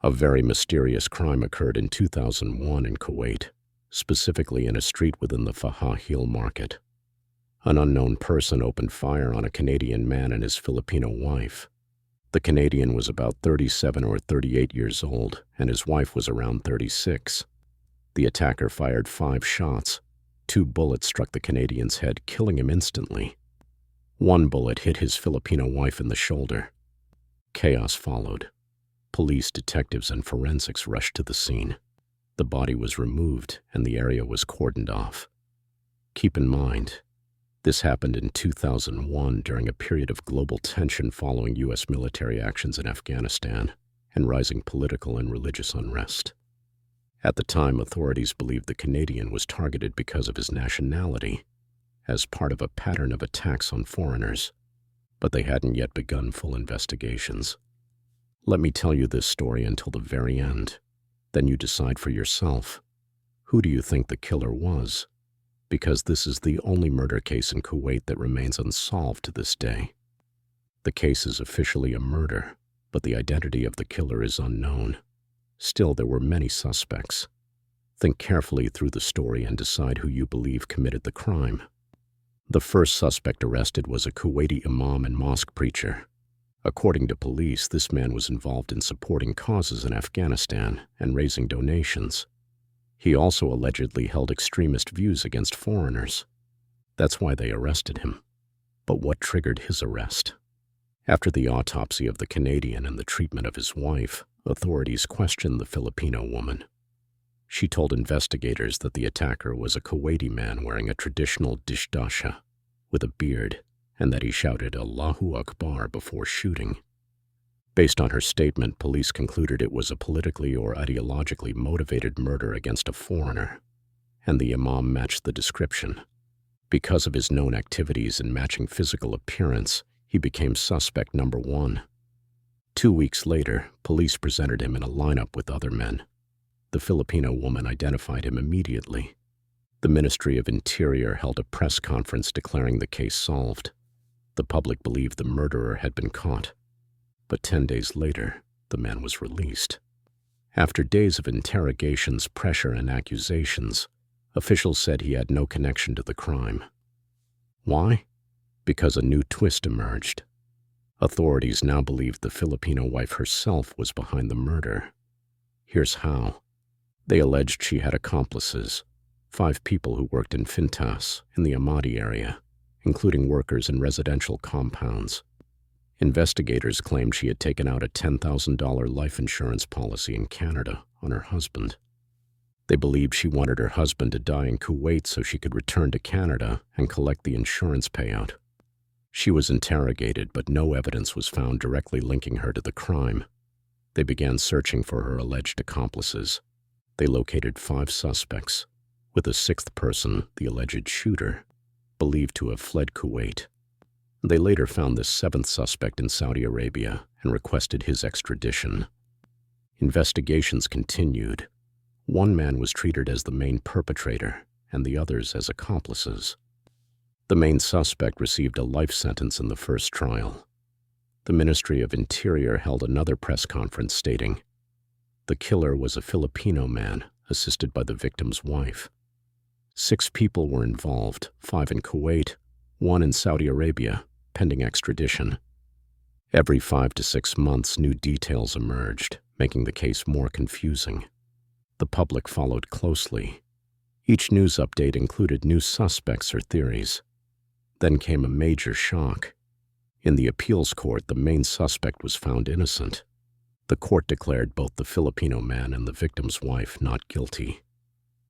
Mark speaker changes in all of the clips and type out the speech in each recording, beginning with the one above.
Speaker 1: A very mysterious crime occurred in 2001 in Kuwait, specifically in a street within the Fahaheel Market. An unknown person opened fire on a Canadian man and his Filipino wife. The Canadian was about 37 or 38 years old, and his wife was around 36. The attacker fired 5 shots. 2 bullets struck the Canadian's head, killing him instantly. 1 bullet hit his Filipino wife in the shoulder. Chaos followed. Police, detectives, and forensics rushed to the scene. The body was removed, and the area was cordoned off. Keep in mind, this happened in 2001 during a period of global tension following U.S. military actions in Afghanistan and rising political and religious unrest. At the time, authorities believed the Canadian was targeted because of his nationality, as part of a pattern of attacks on foreigners, but they hadn't yet begun full investigations. Let me tell you this story until the very end. Then you decide for yourself. Who do you think the killer was? Because this is the only murder case in Kuwait that remains unsolved to this day. The case is officially a murder, but the identity of the killer is unknown. Still, there were many suspects. Think carefully through the story and decide who you believe committed the crime. The first suspect arrested was a Kuwaiti imam and mosque preacher. According to police, this man was involved in supporting causes in Afghanistan and raising donations. He also allegedly held extremist views against foreigners. That's why they arrested him. But what triggered his arrest? After the autopsy of the Canadian and the treatment of his wife, authorities questioned the Filipino woman. She told investigators that the attacker was a Kuwaiti man wearing a traditional dishdasha with a beard, and that he shouted Allahu Akbar before shooting. Based on her statement, police concluded it was a politically or ideologically motivated murder against a foreigner, and the imam matched the description. Because of his known activities and matching physical appearance, he became suspect number 1. 2 weeks later, police presented him in a lineup with other men. The Filipino woman identified him immediately. The Ministry of Interior held a press conference declaring the case solved. The public believed the murderer had been caught, but 10 days later, the man was released. After days of interrogations, pressure, and accusations, officials said he had no connection to the crime. Why? Because a new twist emerged. Authorities now believed the Filipino wife herself was behind the murder. Here's how. They alleged she had accomplices, 5 people who worked in Fintas in the Amati area, including workers in residential compounds. Investigators claimed she had taken out a $10,000 life insurance policy in Canada on her husband. They believed she wanted her husband to die in Kuwait so she could return to Canada and collect the insurance payout. She was interrogated, but no evidence was found directly linking her to the crime. They began searching for her alleged accomplices. They located 5 suspects, with a 6th person, the alleged shooter, believed to have fled Kuwait. They later found this 7th suspect in Saudi Arabia and requested his extradition. Investigations continued. 1 man was treated as the main perpetrator and the others as accomplices. The main suspect received a life sentence in the first trial. The Ministry of Interior held another press conference stating, the killer was a Filipino man assisted by the victim's wife. 6 people were involved, 5 in Kuwait, 1 in Saudi Arabia, pending extradition. Every 5 to 6 months, new details emerged, making the case more confusing. The public followed closely. Each news update included new suspects or theories. Then came a major shock. In the appeals court, the main suspect was found innocent. The court declared both the Filipino man and the victim's wife not guilty.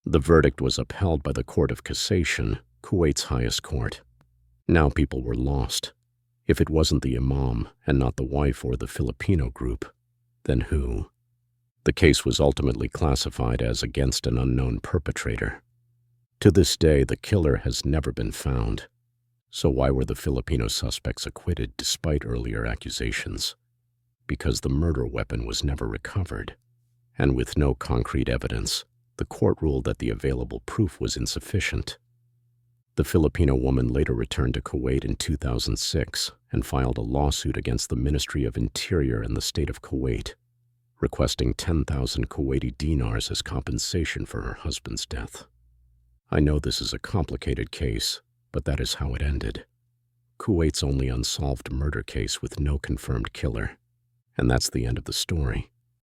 Speaker 1: The verdict was upheld by the Court of Cassation, Kuwait's highest court. Now people were lost. If it wasn't the imam and not the wife or the Filipino group, then who? The case was ultimately classified as against an unknown perpetrator. To this day, the killer has never been found. So why were the Filipino suspects acquitted despite earlier accusations? Because the murder weapon was never recovered. And with no concrete evidence, the court ruled that the available proof was insufficient. The Filipino woman later returned to Kuwait in 2006 and filed a lawsuit against the Ministry of Interior and the state of Kuwait, requesting 10,000 Kuwaiti dinars as compensation for her husband's death. I know this is a complicated case, but that is how it ended. Kuwait's only unsolved murder case with no confirmed killer. And that's the end of the story.